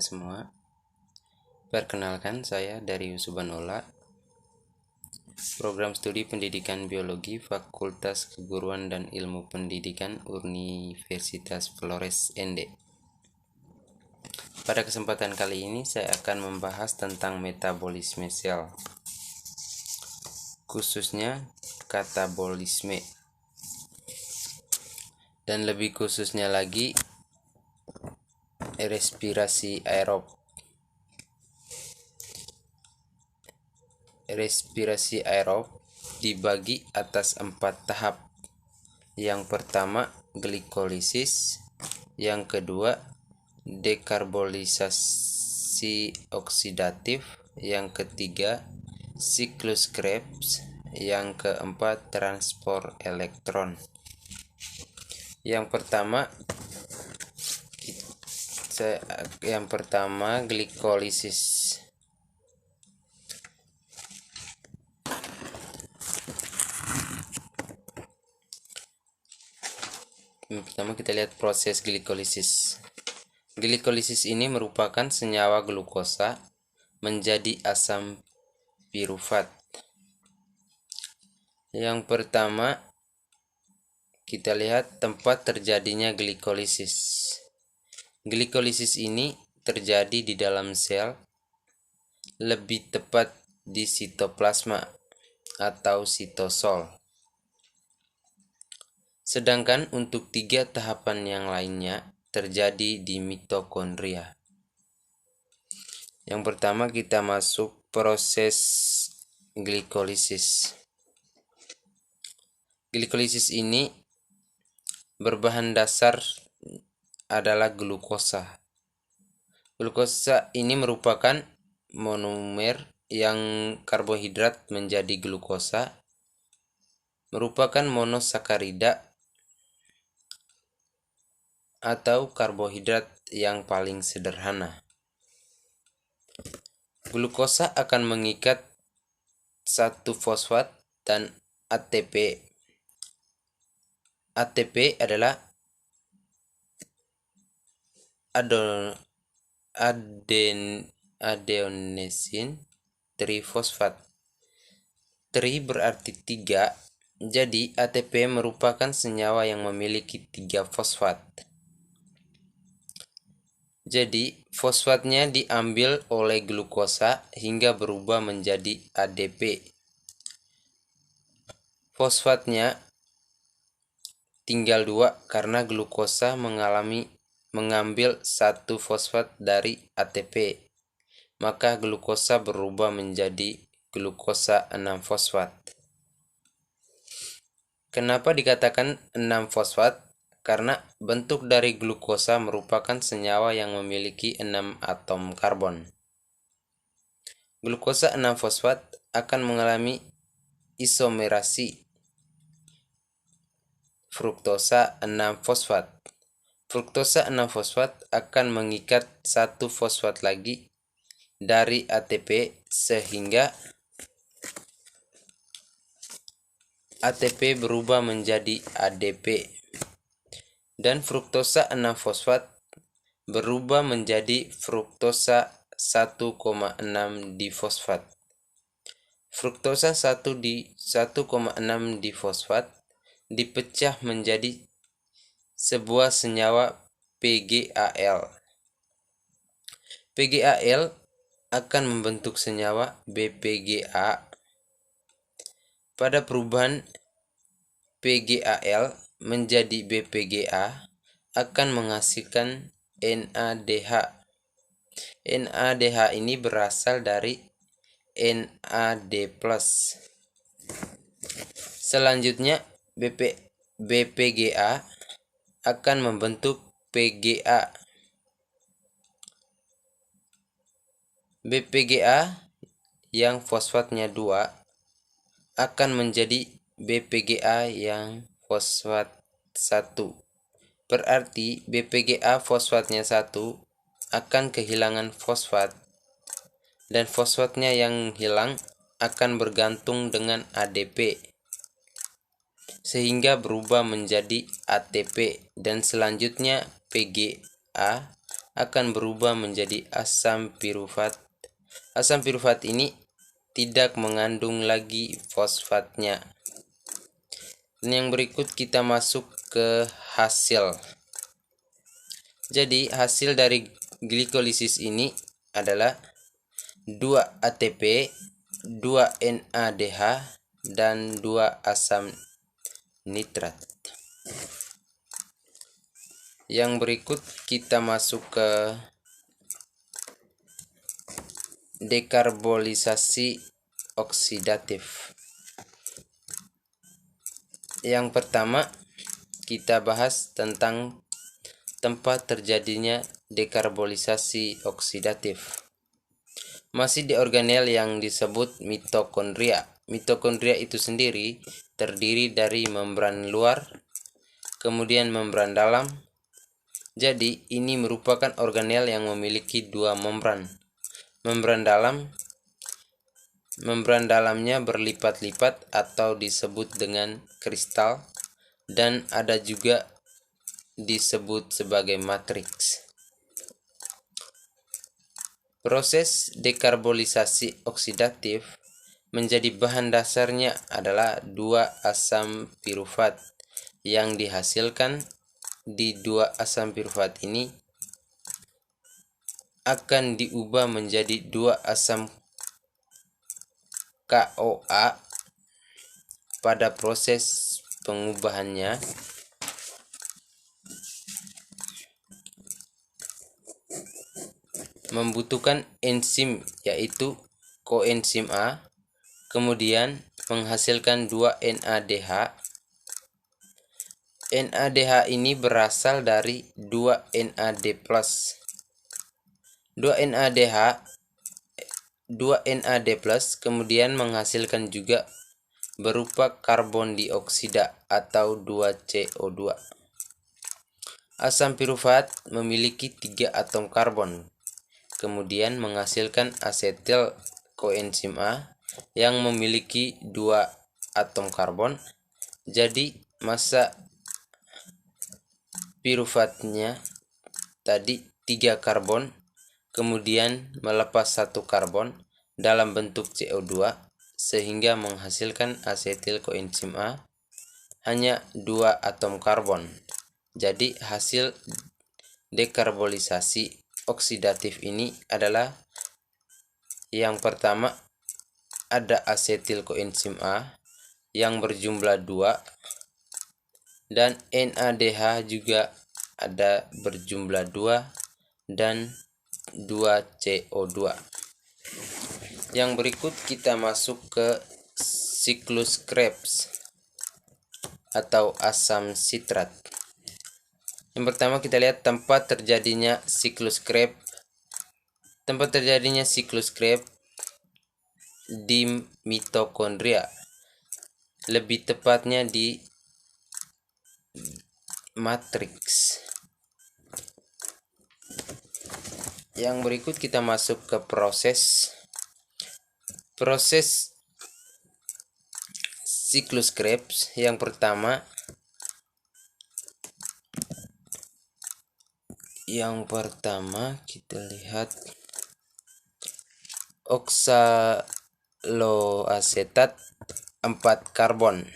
semua. Perkenalkan, saya dari Subhanola, Program Studi Pendidikan Biologi Fakultas Keguruan dan Ilmu Pendidikan Universitas Flores ND. Pada kesempatan kali ini saya akan membahas tentang metabolisme sel, khususnya katabolisme, dan lebih khususnya lagi respirasi aerob. Respirasi aerob dibagi atas 4 tahap. Yang pertama glikolisis, yang kedua dekarbolisasi oksidatif, yang ketiga siklus Krebs, yang keempat transport elektron. Yang pertama glikolisis. Pertama kita lihat proses glikolisis. Glikolisis ini merupakan senyawa glukosa menjadi asam pirufat. Yang pertama kita lihat tempat terjadinya glikolisis. Glikolisis ini terjadi di dalam sel, lebih tepat di sitoplasma atau sitosol. Sedangkan untuk 3 tahapan yang lainnya terjadi di mitokondria. Yang pertama kita masuk proses glikolisis. Glikolisis ini berbahan dasar adalah glukosa. Glukosa ini merupakan monomer yang karbohidrat menjadi glukosa, merupakan monosakarida atau karbohidrat yang paling sederhana. Glukosa akan mengikat 1 fosfat dan ATP. ATP adalah adenosine trifosfat. Tri berarti 3, jadi ATP merupakan senyawa yang memiliki 3 fosfat. Jadi fosfatnya diambil oleh glukosa hingga berubah menjadi ADP. Fosfatnya tinggal 2 karena glukosa mengambil 1 fosfat dari ATP. Maka glukosa berubah menjadi glukosa 6 fosfat. Kenapa dikatakan 6 fosfat? Karena bentuk dari glukosa merupakan senyawa yang memiliki 6 atom karbon. Glukosa 6 fosfat akan mengalami isomerasi fruktosa 6 fosfat. Fruktosa 6 fosfat akan mengikat 1 fosfat lagi dari ATP sehingga ATP berubah menjadi ADP. Dan fruktosa 6 fosfat berubah menjadi fruktosa 1,6 difosfat. Fruktosa 1,6 difosfat dipecah menjadi sebuah senyawa PgAl. PgAl akan membentuk senyawa BPGA. Pada perubahan PgAl menjadi BPGA akan menghasilkan NADH. NADH ini berasal dari NAD+. Selanjutnya BPGA akan membentuk PGA. BPGA yang fosfatnya 2 akan menjadi BPGA yang fosfat 1. Berarti BPGA fosfatnya 1 akan kehilangan fosfat, dan fosfatnya yang hilang akan bergantung dengan ADP sehingga berubah menjadi ATP, dan selanjutnya PGA akan berubah menjadi asam pirufat. Asam pirufat ini tidak mengandung lagi fosfatnya. Dan yang berikut kita masuk ke hasil. Jadi hasil dari glikolisis ini adalah 2 ATP, 2 NADH, dan 2 asam nitrat. Yang berikut kita masuk ke dekarbolisasi oksidatif. Yang pertama kita bahas tentang tempat terjadinya dekarbolisasi oksidatif. Masih di organel yang disebut mitokondria. Mitokondria itu sendiri terdiri dari membran luar, kemudian membran dalam. Jadi ini merupakan organel yang memiliki dua membran. Membran dalamnya berlipat-lipat atau disebut dengan kristal, dan ada juga disebut sebagai matriks. Proses dekarbolisasi oksidatif menjadi bahan dasarnya adalah 2 asam pirufat yang dihasilkan di 2 asam pirufat ini akan diubah menjadi 2 asam KOA pada proses pengubahannya. Membutuhkan enzim yaitu koenzim A, kemudian menghasilkan 2 NADH. NADH ini berasal dari 2 NAD+. 2 NAD+ kemudian menghasilkan juga berupa karbon dioksida atau 2CO2. Asam pirufat memiliki 3 atom karbon, kemudian menghasilkan asetil koenzim A yang memiliki 2 atom karbon. Jadi massa piruvatnya tadi 3 karbon, kemudian melepas 1 karbon dalam bentuk CO2 sehingga menghasilkan asetil koenzim A hanya 2 atom karbon. Jadi hasil dekarbolisasi oksidatif ini adalah yang pertama ada asetil koenzim A yang berjumlah 2 dan NADH juga ada berjumlah 2 dan 2CO2. Yang berikut kita masuk ke siklus Krebs atau asam sitrat. Yang pertama kita lihat tempat terjadinya siklus Krebs. Tempat terjadinya siklus Krebs di mitokondria, lebih tepatnya di matriks. Yang berikut kita masuk ke proses siklus Krebs. Yang pertama kita lihat oksaloasetat 4 karbon.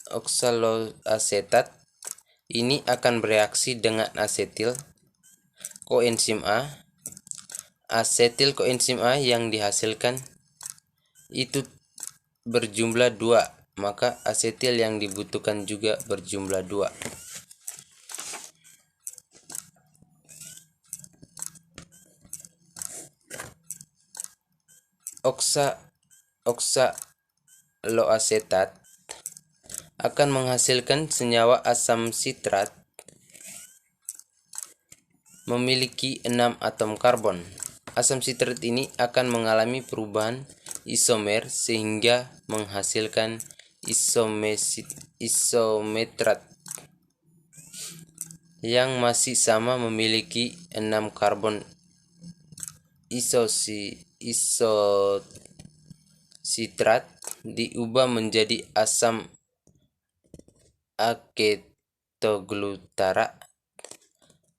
Oksaloasetat ini akan bereaksi dengan asetil koenzim A. Asetil koenzim A yang dihasilkan itu berjumlah 2, maka asetil yang dibutuhkan juga berjumlah 2. Oksaloasetat akan menghasilkan senyawa asam sitrat memiliki 6 atom karbon. Asam sitrat ini akan mengalami perubahan isomer sehingga menghasilkan isometrat yang masih sama memiliki 6 karbon. Isositrat diubah menjadi asam aketonik ketoglutara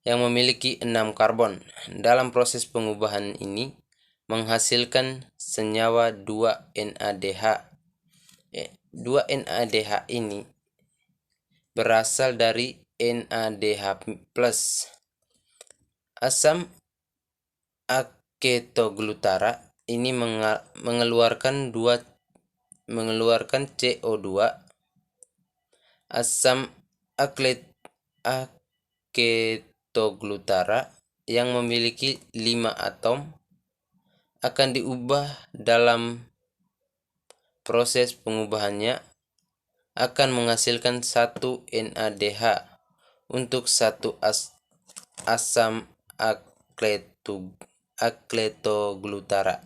yang memiliki 6 karbon. Dalam proses pengubahan ini menghasilkan senyawa 2-NADH. 2-NADH ini berasal dari NADH+. Asam aketoglutara ini mengeluarkan CO2. Asam aketoglutara yang memiliki 5 atom akan diubah dalam proses pengubahannya akan menghasilkan 1 NADH untuk 1 asam aketoglutara.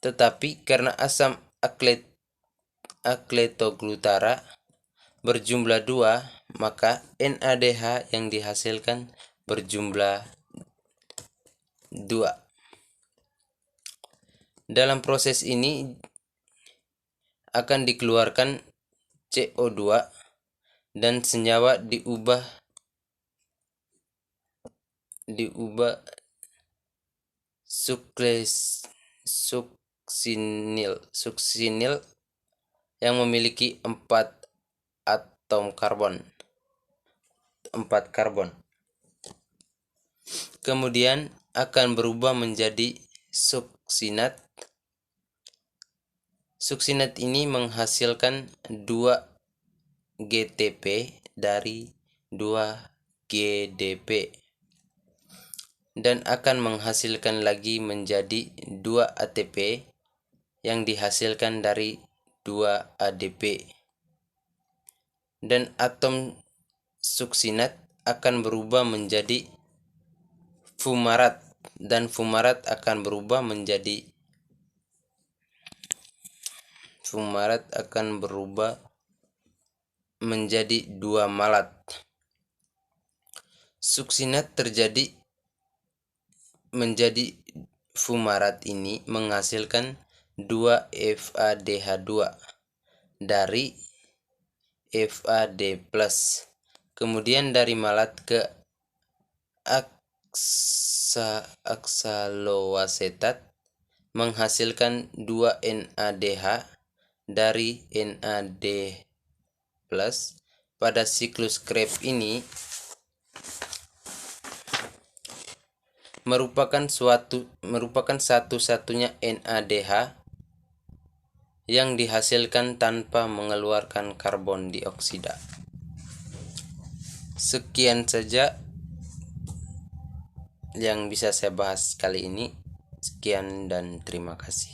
Tetapi karena asam aketoglutara berjumlah 2, maka NADH yang dihasilkan berjumlah 2. Dalam proses ini akan dikeluarkan CO2 dan senyawa diubah suksinil yang memiliki 4 atom karbon. Kemudian akan berubah menjadi suksinat. Suksinat ini menghasilkan 2 GTP dari 2 GDP dan akan menghasilkan lagi menjadi 2 ATP yang dihasilkan dari 2 ADP. Dan atom suksinat akan berubah menjadi fumarat dan fumarat akan berubah menjadi 2 malat. Suksinat terjadi menjadi fumarat ini menghasilkan 2 FADH2 dari FAD+. Kemudian dari malat ke oksaloasetat menghasilkan 2 NADH dari NAD+. Pada siklus Krebs ini merupakan satu-satunya NADH yang dihasilkan tanpa mengeluarkan karbon dioksida. Sekian saja yang bisa saya bahas kali ini. Sekian dan terima kasih.